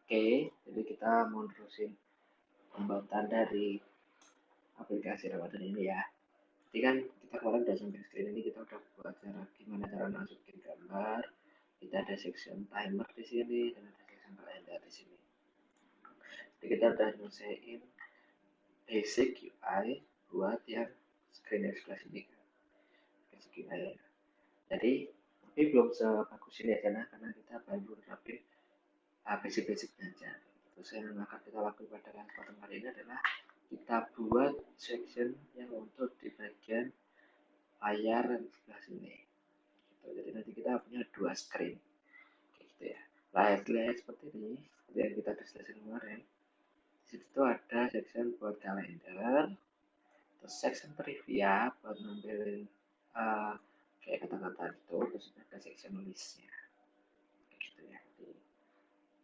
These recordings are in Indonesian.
Oke, jadi kita mau terusin pembuatan dari aplikasi Ramadan ini ya. Jadi kan kita kemarin udah sampai screen ini, kita udah buat gimana cara masukin gambar. Kita ada section timer di sini dan ada section kalender di sini. Jadi kita udah nyelesain basic UI buat yang screen express ini kan. Basic UI ya. Jadi tapi belum sebagus ini aja nah, karena kita baru nerapin basic-basicnya aja. Terus yang akan kita lakukan pada kesempatan kali ini adalah kita buat section yang untuk di bagian layar yang sebelah sini. Gitu. Jadi nanti kita punya dua screen, kayak gitu ya. Layar seperti ini, seperti yang kita discuss kemarin. Di situ ada section buat kalender, terus section trivia buat nampilin kayak kata-kata itu, terus ada section listnya, kayak gitu ya.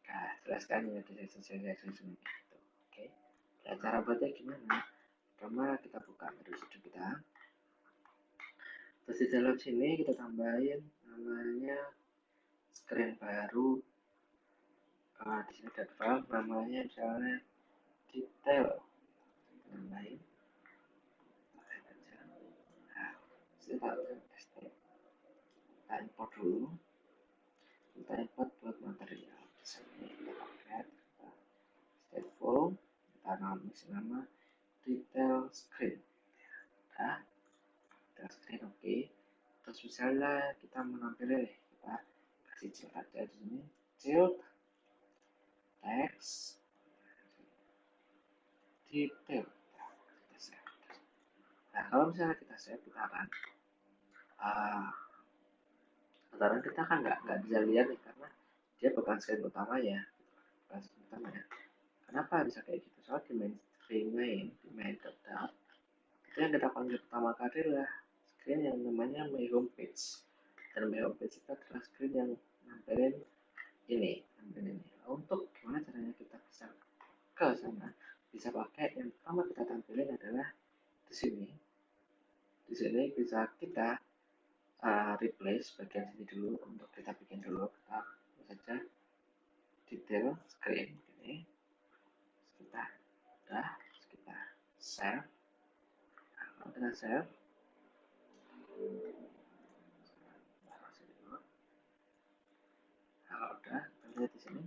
Nah, jelaskan ya di section gitu. Oke. Nah, cara buatnya gimana? Pertama kita buka dari situ kita. Terus di dalam sini kita tambahin namanya screen baru. Di sini ada file namanya misalnya detail. Tambahin. Nah, kita import dulu. Kita import buat material. Misalnya kita pakai stateful. Kita kasih nama detail screen. Nah, detail screen oke. Okay. Terus misalnya kita menampilkan kita kasih cil aja di sini, cil text detail. Nah, kalau misalnya kita save, kita akan sekarang kita kan nggak bisa lihat nih karena dia bukan screen utama ya, bukan screen utama ya. Kenapa bisa kayak gitu? Soalnya di main tetap itu yang kita panggil pertama kali adalah screen yang namanya my homepage, dan my homepage itu adalah screen yang nampilin ini. Untuk gimana caranya kita bisa ke sana, bisa pakai yang pertama kita tampilin adalah di sini. Di sini bisa kita replace bagian sini dulu, untuk kita bikin dulu. Kita saja detail screen ini, kita udah kita save. Kalau kita save, kalau udah kita lihat di sini,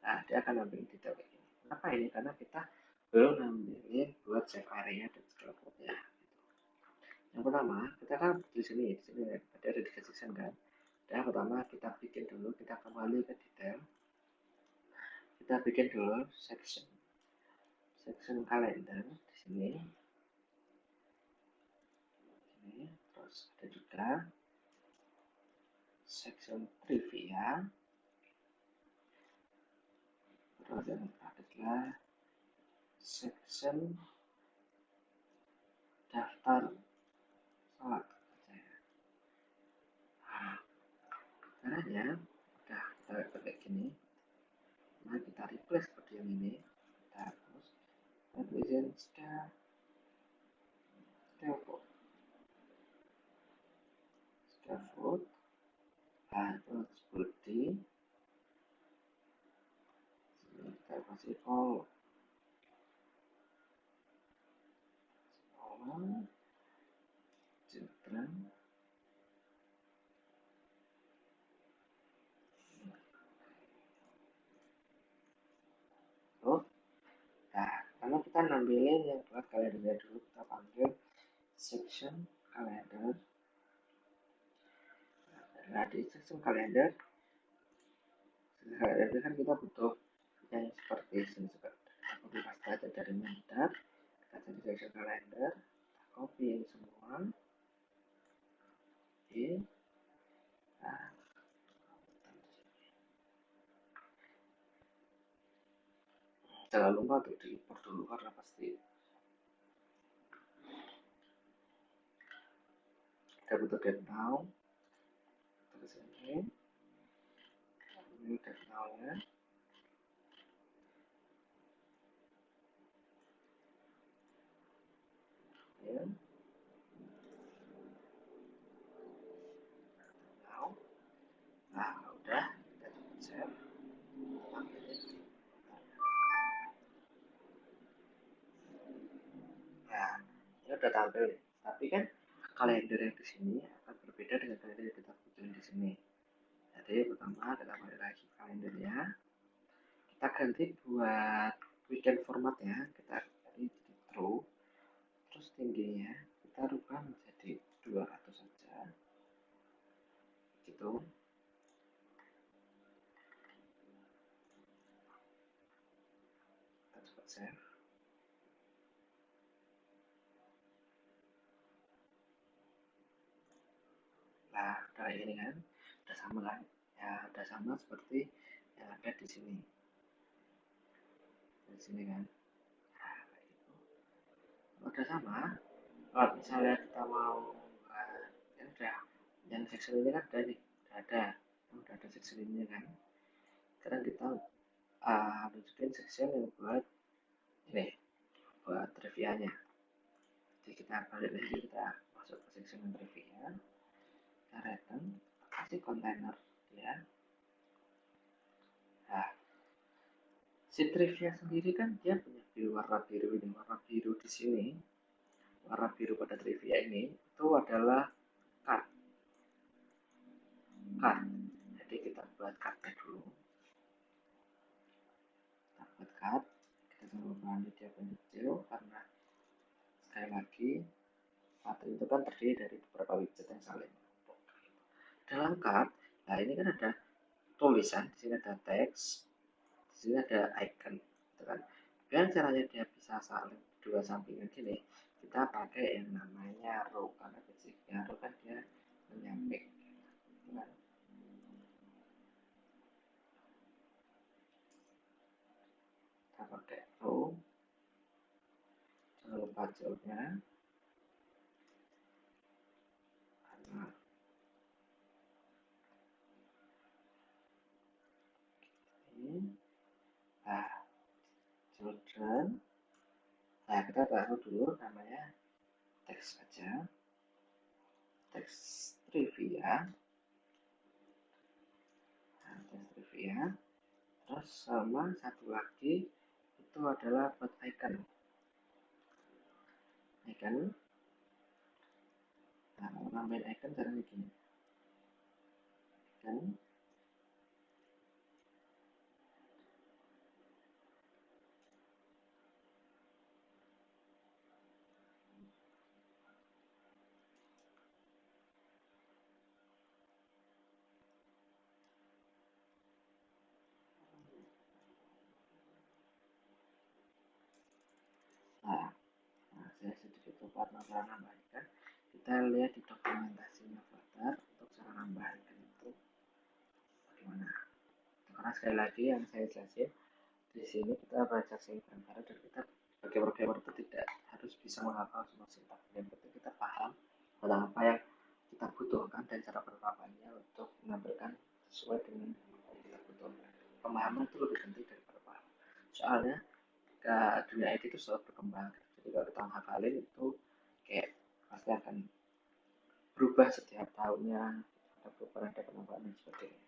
nah dia akan ambil detail kayak gini. Kenapa ini? Karena kita belum ngambilin buat save area dan segala macamnya. Yang pertama, kita kan di sini ada section kan. Yang pertama kita bikin dulu, kita kembali ke detail. Kita bikin dulu section kalender di sini. Terus ada juga section trivia. Terus yang adalah section daftar sholat. Nah, caranya udah kita pakai gini. Nah, kita replace seperti yang ini. Kita hapus. Kita tulisin scaffold. Nah, terus body. Sini kita kasih all. Children. Oh, nah, karena kita nampilin yang buat kalendernya dulu, kita panggil section kalender. Nah, di section kalender kan kita butuh yang seperti ini, seperti pasta aja dari Mentar. Kita cari section kalender, kita copy semua. Oke. Nah, jangan lupa untuk diimport dulu karena pasti kita butuh get now. Terus ini get now ya. Ya. Now. Nah, udah kita save. udah tampil nih. Tapi kan kalender yang di sini akan berbeda dengan kalender yang kita butuhin di sini. Jadi pertama kita balik lagi kalendernya, kita ganti buat weekend formatnya, kita ganti jadi true, terus tingginya kita rubah menjadi 200 saja, gitu. Kita coba save. Nah, kayak ini kan, udah sama kan? Ya, udah sama seperti yang ada di sini. Di sini kan. Nah, kayak gitu. Udah sama. Kalau misalnya kita mau yang udah, yang section ini kan udah nih, udah ada section ini kan. Sekarang kita tunjukin section yang buat ini, buat trivia-nya. Jadi kita balik lagi, kita masuk ke section yang trivia, kita return, kasih kontainer ya. Nah, si trivia sendiri kan dia punya view warna biru ini, warna biru di sini, warna biru pada trivia ini itu adalah card. Jadi kita buat cardnya dulu, kita buat card, kita coba bantu dia kecil karena sekali lagi card itu kan terdiri dari beberapa widget yang saling menumpuk. Dalam card, nah ini kan ada tulisan, di sini ada teks, di sini ada icon, gitu kan. Dan caranya dia bisa saling dua sampingan gini, kita pakai yang namanya row, karena basicnya row kan dia menyamping, gitu kan. Kita pakai row, jangan lupa jawabnya, karena ini, nah, children, nah kita taruh dulu namanya teks saja, teks trivia, nah, teks trivia, terus sama satu lagi itu adalah buat icon, nah kalau nambahin icon caranya gini, icon, nah, saya sedikit lupa cara nambahkan, kita lihat di dokumentasinya Flutter untuk cara nambahkan itu bagaimana. Karena sekali lagi yang saya jelasin di sini kita belajar singkat karena dan kita sebagai programmer itu tidak harus bisa menghafal semua sintaks, yang penting kita paham tentang apa yang kita butuhkan dan cara penerapannya untuk menampilkan sesuai dengan yang kita butuhkan. Pemahaman itu lebih penting daripada paham, soalnya ke dunia IT itu selalu berkembang, jadi kalau kita hafalin itu kayak pasti akan berubah setiap tahunnya, ada perubahan, ada penambahan dan sebagainya.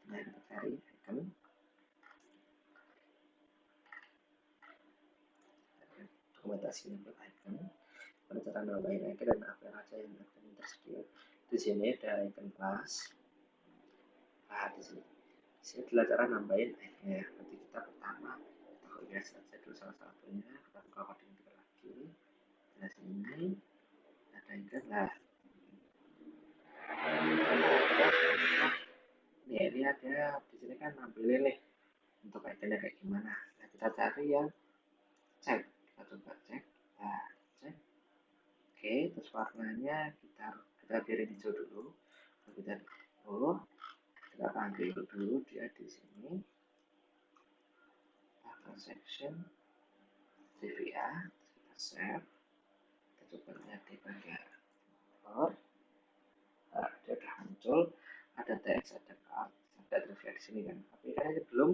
Nah, kita cari icon, dokumentasinya buat icon, cara nambahin icon dan apa aja yang icon tersedia. Di sini ada icon kelas, nah di sini adalah cara nambahin icon-nya. Nanti kita pertama kita copy saja dulu salah satunya, kita buka coding dulu lagi. Nah sini ada icon, nah ini ada di sini kan nampilin nih untuk iconnya kayak gimana. Nah kita cari yang cek, kita coba cek, nah cek, oke, terus warnanya kita biarin hijau dulu, kita dulu, kita panggil dulu dia di sini, kita section CVA, kita save, kita coba lihat di bagian for, nah, dia udah muncul, ada teks, ada card, ada trivia di sini kan, tapi kan ini belum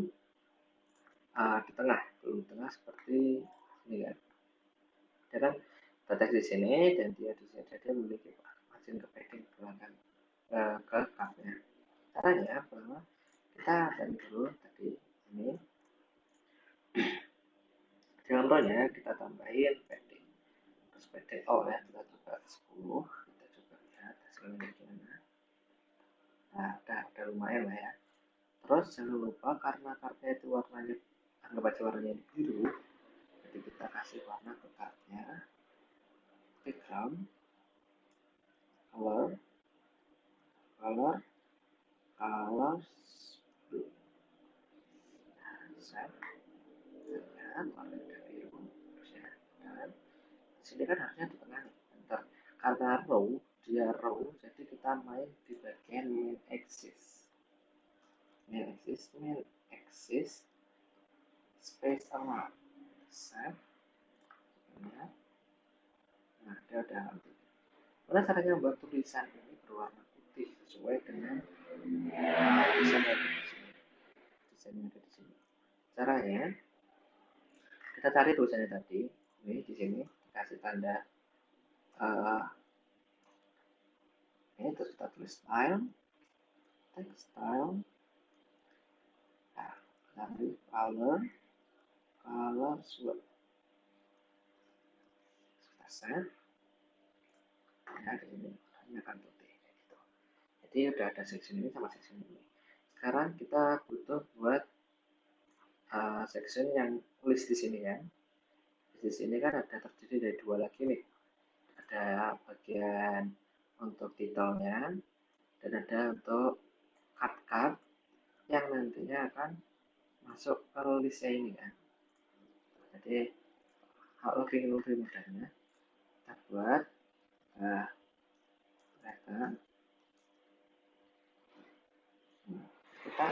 di tengah, seperti ini kan. Dia kan teks di sini dan dia di sini dia memiliki margin ke padding ke belakang ke cardnya. Caranya pertama kita cari dulu tadi ini, contohnya kita tambahin padding. PDO ya, kita coba 10, kita coba lihat hasilnya gimana. Nah, udah lumayan lah ya. Terus jangan lupa karena kartnya itu warnanya, anggap aja warnanya biru, jadi kita kasih warna ke kartnya, background, color, color, colors, blue. Nah, set, lihat warna udah biru, terus ya. Dan sini kan harusnya di tengah nih. Bentar. Karena row, dia row, jadi kita main di bagian main axis. Main axis, space sama set. Ya. Nah, dia udah nanti. Mana caranya membuat tulisan ini berwarna putih sesuai dengan tulisan yang ada di sini. Tulisan yang ada di sini. Caranya, kita cari tulisannya tadi. Ini di sini kasih tanda ini, terus kita tulis style, text style. Nah, kita pilih color, color swap. Kita set. Ya, di sini ini akan putih gitu. Jadi udah ada section ini sama section ini. Sekarang kita butuh buat section yang list di sini ya. Di sini kan ada terdiri dari dua lagi nih. Ada bagian untuk titelnya dan ada untuk card-card yang nantinya akan masuk ke listnya ini kan. Jadi lebih mudahnya kita buat mereka kita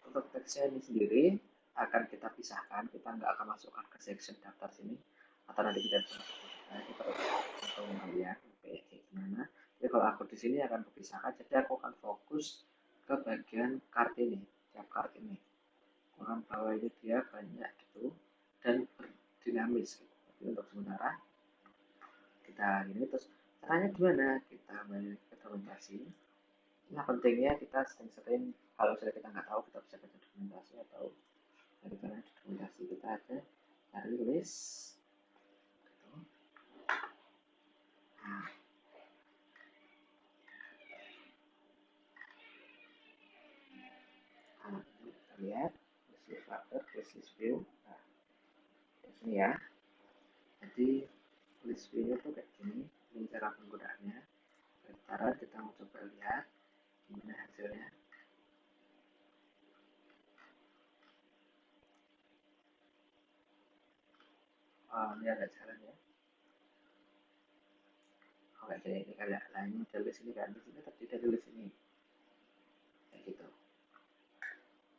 untuk teksnya ini sendiri akan kita pisahkan, kita nggak akan masukkan ke section daftar sini atau nanti kita bisa kita untuk melihat kayak gimana. Jadi kalau aku di sini akan kepisahkan, jadi aku akan fokus ke bagian card ini, tiap card ini. Aku akan bahwa ini dia banyak gitu dan berdinamis gitu. Jadi untuk sementara kita ini terus caranya gimana? Kita balik ke dokumentasi. Nah, pentingnya kita sering-sering kalau misalnya kita nggak tahu, kita bisa baca dokumentasi atau dari mana dokumentasi kita ada cari list gitu. Nah, kita lihat list factor, list view. Nah, ini ya. Jadi list view itu kayak gini. Ini cara penggunaannya. Cara kita mau coba lihat gimana hasilnya. Ini agak jalan ya. Oke, jadi ini kayak lainnya dari list ini kan. Di sini terdiri dari list ini. Kayak gitu.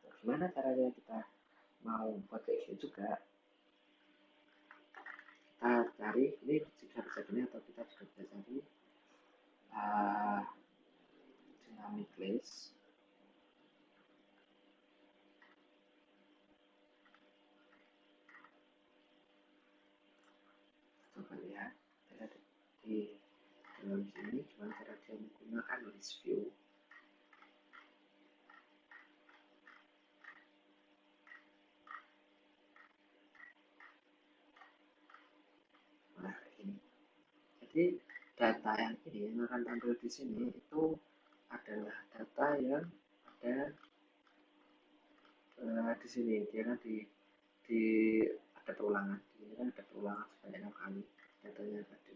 Terus gimana caranya kita mau buat kayak gini juga? Kita cari ini juga bisa gini atau kita juga bisa cari dynamic list. Coba lihat di dalam sini gimana cara dia menggunakan list view. Nah, ini. Jadi data yang ini yang akan tampil di sini itu adalah data yang ada di sini. Dia kan di ada perulangan. Di sini kan ada perulangan sebanyak 6 kali. Datanya tadi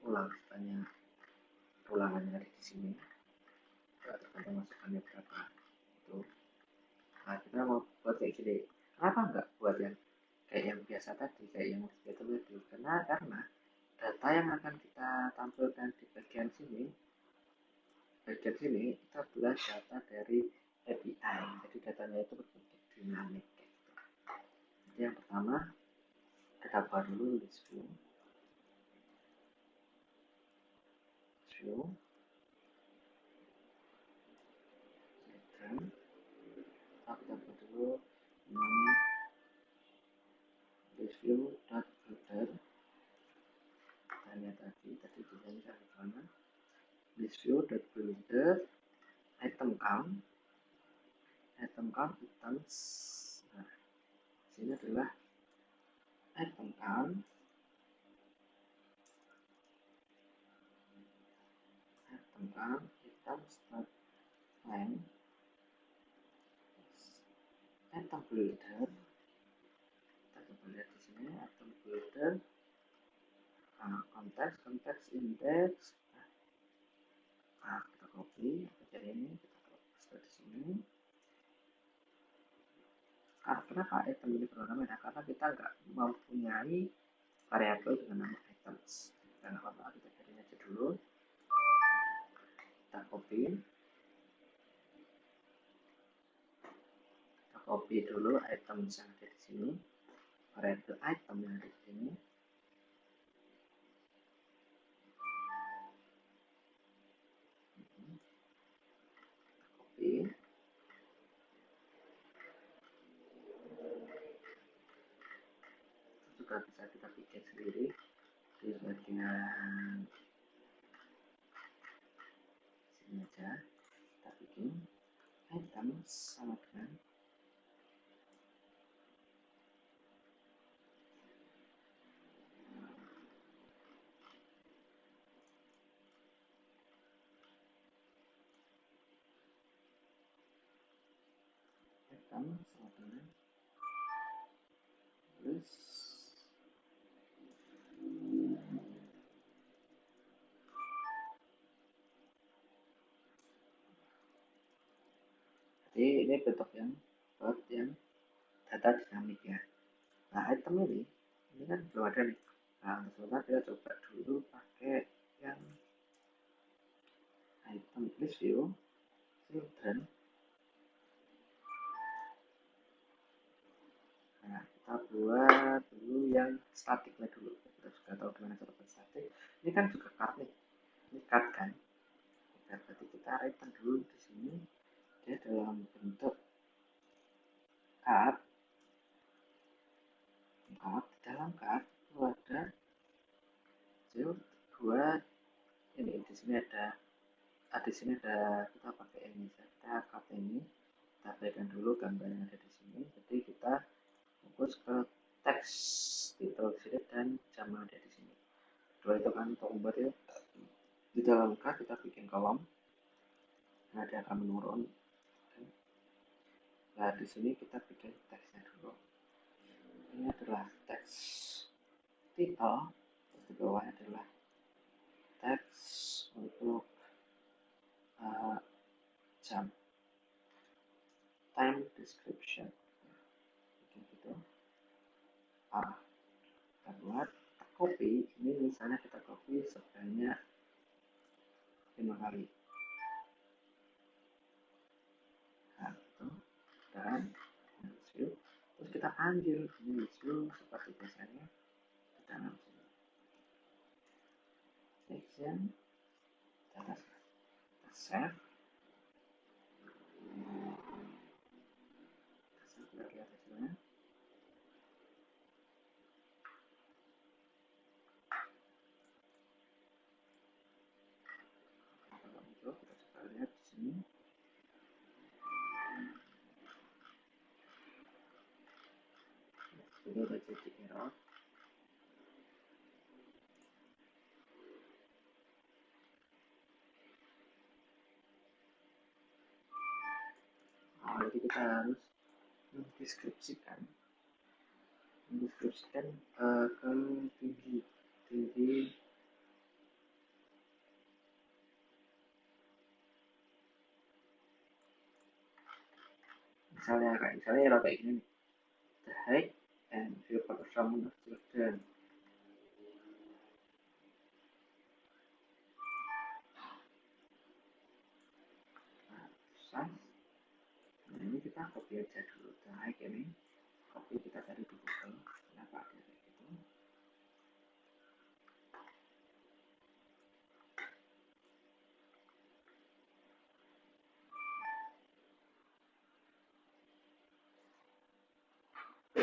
ulang sebanyak ulangannya di sini. Tergantung masukannya berapa itu. Nah, kita mau buat kayak gini. Kenapa enggak buat yang kayak yang biasa tadi, kayak yang itu tadi? Karena data yang akan kita tampilkan di bagian sini itu adalah data dari API. Jadi datanya itu berbentuk dinamik. Jadi yang pertama kita buat dulu list view. Dan kita buat dulu namanya list view.builder. Kita lihat tadi desainnya bagaimana. List view.builder item count items. Nah, sini adalah item count item builder, kita coba lihat di sini item builder, konteks index, kita copy jadi ini, kita paste di sini. Kenapa item ini program ya? Karena kita nggak mempunyai variabel dengan nama items. Dan apa kita cari aja dulu, kita copy dulu item yang ada di sini, variabel item yang ada di sini. Copy. Juga bisa kita bikin sendiri di bagian sini aja. Kita bikin item sama dengan item sama dengan terus jadi ini bentuk yang data dinamik ya. Nah item ini kan belum ada nih. Nah sebentar kita coba dulu pakai yang item list view children. Nah kita buat dulu yang statiknya dulu, kita juga tahu gimana cara buat statik. Ini kan juga card nih, ini card kan. Berarti kita return dulu di sini dia dalam bentuk card. Di dalam card itu ada dua ini, di sini ada kita pakai ini, kita cut ini, kita berikan dulu gambar yang ada di sini. Jadi kita fokus ke teks title sheet dan jam yang ada di sini. Dua itu kan untuk membuat ya. Di dalam card kita bikin kolom, nah dia akan menurun. Nah di sini kita bikin teksnya dulu. Ini adalah teks title, terus di bawah adalah teks untuk jam, time description, gitu. Kita buat, kita copy. Ini misalnya kita copy sebanyak 5 kali. Nah, itu. Dan view. Terus kita ambil ini view seperti biasanya di dalam sini. Section, kita save. Kita lihat hasilnya. Kita coba lihat di sini. Ini udah jadi error. Jadi kita harus mendeskripsikan ke tinggi misalnya kayak gini, the height and view performance of children. Nah, ini kita copy aja dulu the height ini, copy kita cari di Google kenapa ada kayak gitu.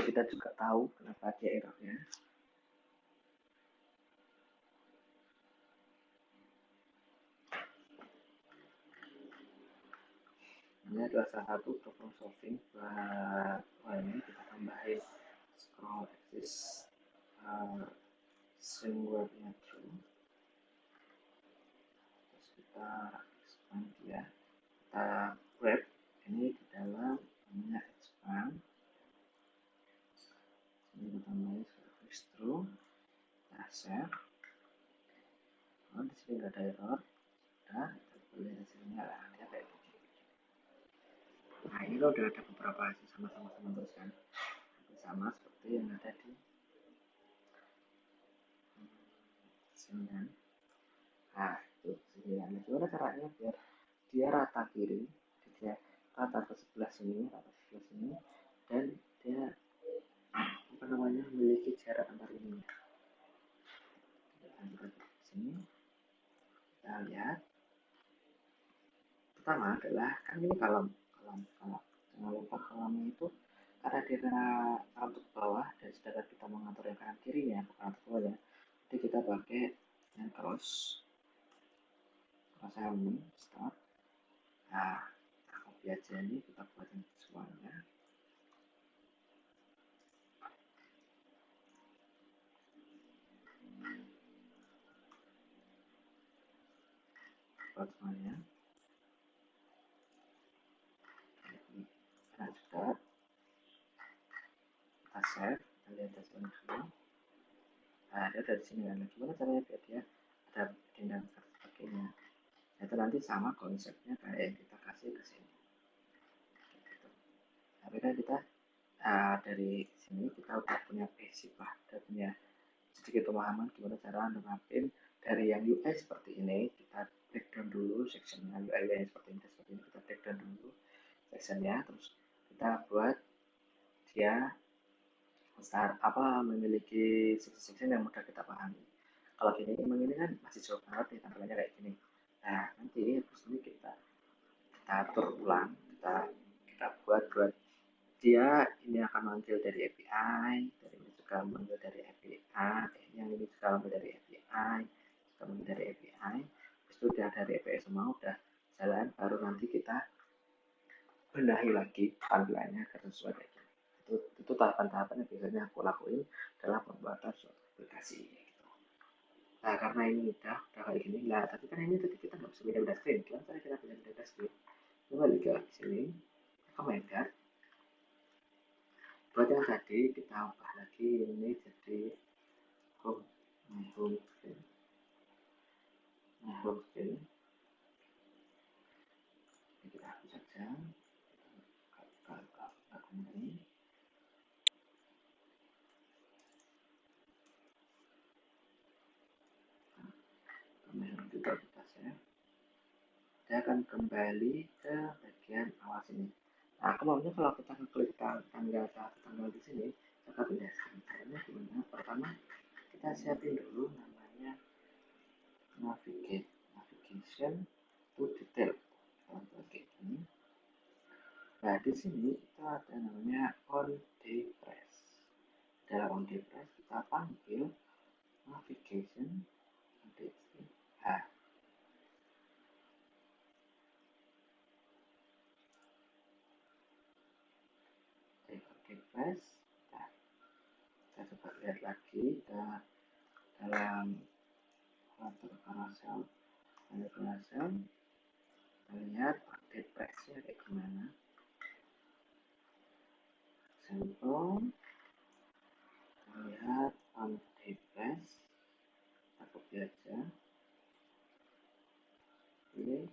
Kita juga tahu kenapa ada errornya. Ini adalah salah satu problem solving buat ini kita tambahin scroll axis string wordnya true, terus kita expand ya, kita wrap ini di dalam namanya expand. distro, kita save. Di sini nggak ada error, udah kita lihat hasilnya lah, dia kayak gini. Nah ini udah ada beberapa hasil sama-sama terus kan, sama seperti yang ada di sini kan. Nah itu sini. Gimana caranya biar dia rata kiri, dia rata ke sebelah sini, dan dia memiliki jarak antar ini. Kita sini kita lihat pertama adalah kan ini kalau jangan lupa kolomnya itu karena dia kanan ke bawah dan sedangkan kita mengatur yang kanan kirinya ke kanan ke bawah ya, jadi kita pakai yang cross ini start. Nah copy aja ini kita buat yang semuanya. Buat semuanya. Nah sudah kita save, kita lihat hasilnya semua. Nah dia dari sini kan, gimana caranya biar dia ada dinding sebagainya. Itu nanti sama konsepnya kayak yang kita kasih ke sini. Tapi kan kita dari sini kita udah punya basic lah, udah punya sedikit pemahaman gimana cara nerapin dari yang UI seperti ini. Kita breakdown dulu sectionnya, UI yang seperti ini kita breakdown dulu sectionnya, terus kita buat dia memiliki section yang mudah kita pahami. Kalau gini emang ini kan masih jauh banget nih tampilannya kayak gini. Nah nanti terus ini kita atur ulang, kita buat dia ini akan manggil dari API, dari ini juga manggil dari API, yang ini juga manggil dari API, juga manggil dari API. Itu udah dari API semua udah jalan, baru nanti kita benahi lagi tampilannya agar sesuai kayak gini. Itu tahapan-tahapan yang biasanya aku lakuin dalam pembuatan suatu aplikasi gitu. Nah karena ini udah kayak gini lah, tapi kan ini tadi kita nggak bisa beda-beda screen. Gimana cara kita beda-beda screen? Coba lihat sini, Commander. Buat yang tadi kita ubah lagi ini jadi home screen. Home screen ini kita hapus saja. Ini kemudian kita save. Dia akan kembali ke bagian awal sini. Nah, kemudian kalau kita klik tanggal di sini, kita pindah screen. Caranya gimana? Pertama, kita siapin dulu namanya navigation to detail. Kayak gini. Nah, di sini itu ada namanya on depress. Dalam on depress kita panggil navigation nah, depress. Nah, kita coba lihat lagi dalam atur carousel, kita lihat depressnya kayak gimana. Sampel lihat on depress, kita copy aja ini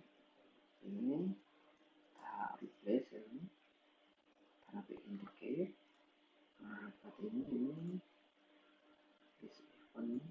kita replace ini karena indicate dapat ini is event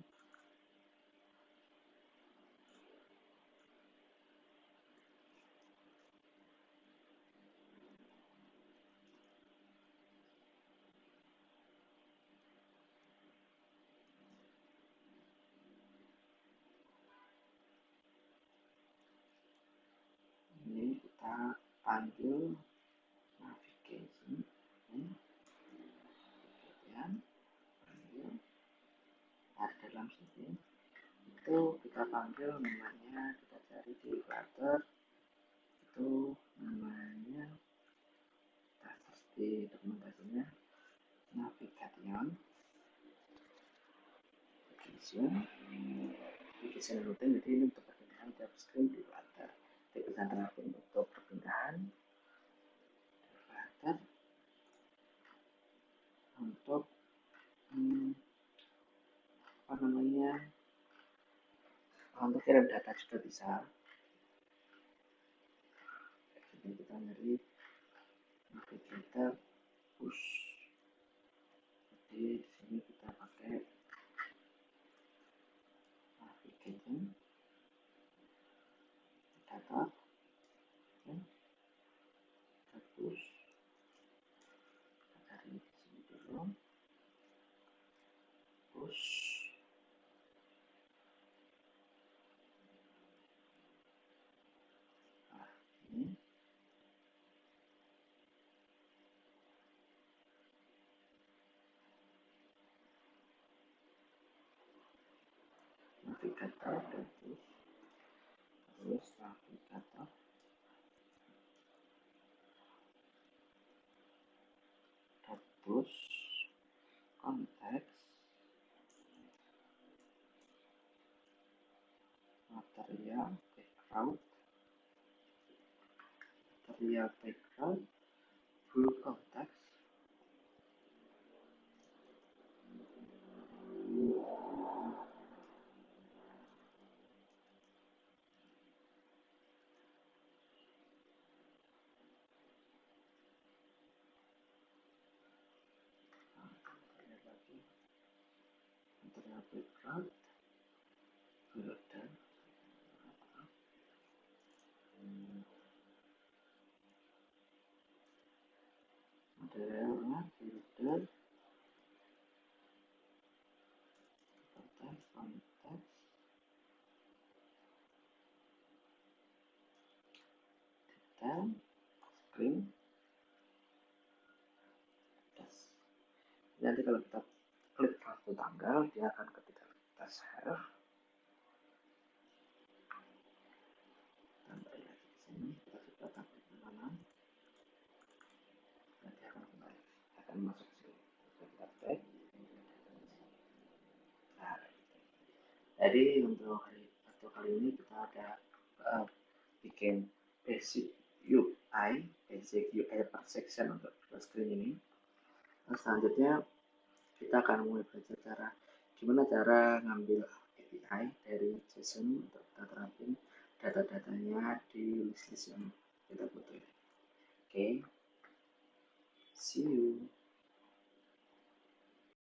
ini kita panggil navigation ini kemudian panggil dalam sini itu kita panggil namanya, kita cari di Flutter itu namanya, kita search di dokumentasinya navigation rutin. Jadi ini untuk perpindahan JavaScript di Flutter. Jadi kita terapin untuk perpindahan di Flutter untuk ngirim data juga bisa. Jadi kita nyari navigator push. Jadi di sini kita pakai navigator data push. Kita cari di sini dulu push. Nah, ini navigator dan push, terus navigator dan push konteks material background full konteks. Material background filter materialnya filter konteks detail screen tes. Nanti kalau kita klik satu tanggal dia akan ketika kita share tambah lagi di sini kita coba tampil di mana nanti akan kembali akan masuk ke sini kita cek. Nah, jadi untuk kali ini kita ada bikin basic UI per section untuk screen ini. Nah, selanjutnya kita akan mulai belajar gimana cara ngambil API dari JSON untuk kita terapin data-datanya di list yang kita butuhin. Oke, see you.